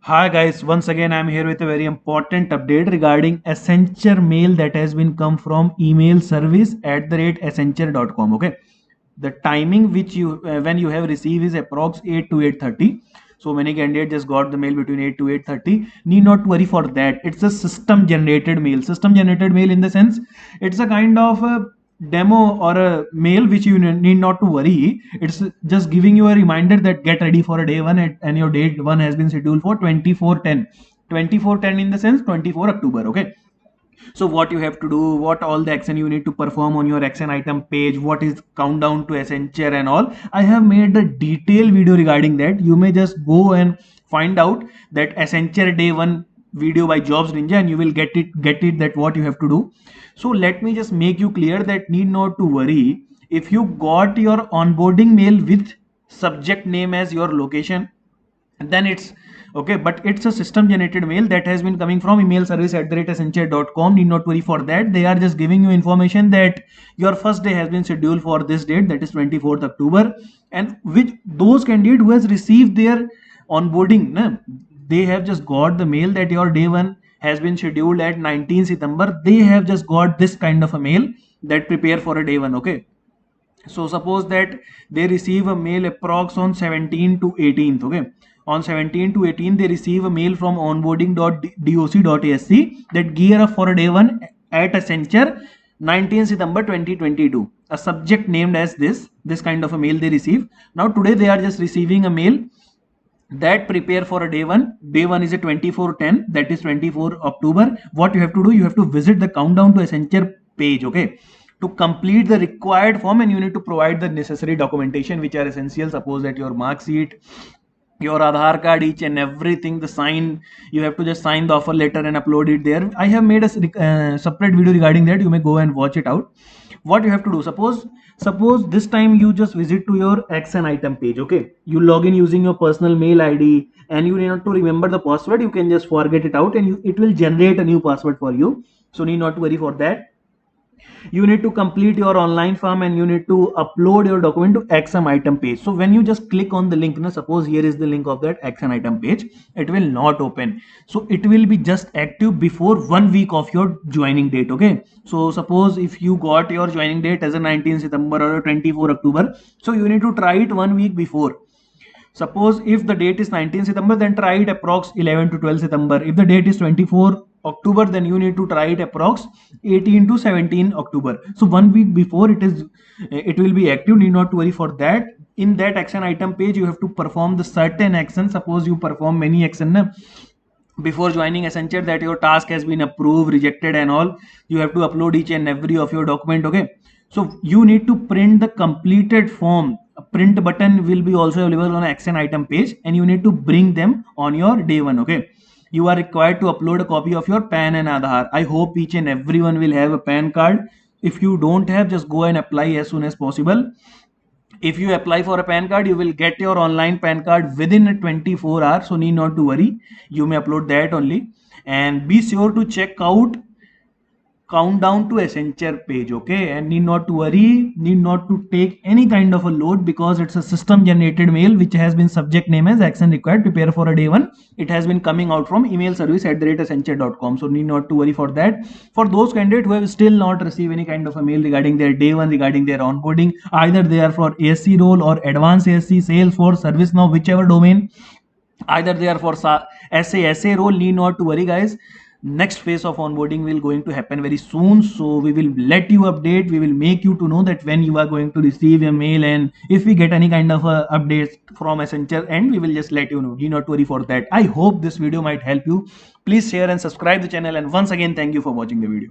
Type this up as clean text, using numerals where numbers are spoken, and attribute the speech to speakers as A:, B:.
A: Hi guys, once again I'm here with a very important update regarding Accenture mail that has been come from email service at the rate accenture.com. Okay, the timing which you when you have received is approx 8 to 8:30. So many candidates just got the mail between 8 to 8:30. Need not worry for that. It's a system generated mail. System generated mail in the sense it's a kind of a demo or a mail which you need not to worry. It's just giving you a reminder that get ready for a day one and your date one has been scheduled for 24/10. 24/10 in the sense 24 October. Okay, so what you have to do, what all the action you need to perform on your action item page, what is countdown to Accenture and all. I have made a detailed video regarding that. You may just go and find out that Accenture day one video by Jobs Ninja and you will get it that what you have to do. So let me just make you clear that need not to worry. If you got your onboarding mail with subject name as your location, then it's okay, but it's a system generated mail that has been coming from email service at the rate accenture.com. Need not worry for that. They are just giving you information that your first day has been scheduled for this date, that is 24th October, and which those candidate who has received their onboarding, they have just got the mail that your day one has been scheduled at 19 September. They have just got this kind of a mail that prepare for a day one. Okay, so suppose that they receive a mail approx on 17 to 18th. Okay, on 17 to 18 they receive a mail from onboarding.doc.asc that gear up for a day one at Accenture 19 September 2022. A subject named as this kind of a mail they receive. Now today they are just receiving a mail that prepare for a day one. Day one is a 24/10, that is 24 October. What you have to do, you have to visit the countdown to Accenture page. Okay, to complete the required form, and you need to provide the necessary documentation which are essential. Suppose that your mark sheet, your Aadhaar card, each and everything, the sign, you have to just sign the offer letter and upload it there. I have made a separate video regarding that. You may go and watch it out. What you have to do, suppose this time you just visit to your action item page. Okay, you log in using your personal mail ID and you need not to remember the password. You can just forget it out and it will generate a new password for you. So need not to worry for that. You need to complete your online form and you need to upload your document to action item page. So when you just click on the link, now suppose here is the link of that action item page, it will not open. So it will be just active before 1 week of your joining date. Okay, so suppose if you got your joining date as a 19 September or a 24 October, so you need to try it 1 week before. Suppose if the date is 19 September, then try it approx 11 to 12 September. If the date is 24 October, then you need to try it approx 18 to 17 October. So 1 week before it will be active. Need not to worry for that. In that action item page, you have to perform the certain action. Suppose you perform many action before joining Accenture, that your task has been approved, rejected and all. You have to upload each and every of your document. Okay, so you need to print the completed form. A print button will be also available on action item page and you need to bring them on your day one. Okay, you are required to upload a copy of your PAN and Aadhaar. I hope each and everyone will have a PAN card. If you don't have, just go and apply as soon as possible. If you apply for a PAN card, you will get your online PAN card within 24 hours. So need not to worry. You may upload that only. And be sure to check out countdown to Accenture page. Okay, and need not to worry, need not to take any kind of a load because it's a system generated mail which has been subject name as action required, prepare for a day one. It has been coming out from email service at the rate accenture.com. So need not to worry for that. For those candidates who have still not received any kind of a mail regarding their day one, regarding their onboarding, either they are for ASE role or advanced ASE, Salesforce, ServiceNow, whichever domain, either they are for SA role, need not to worry guys. Next phase of onboarding will going to happen very soon, so we will let you update. We will make you to know that when you are going to receive a mail, and if we get any kind of updates from Accenture, and we will just let you know. Do not worry for that. I hope this video might help you. Please share and subscribe the channel, and once again thank you for watching the video.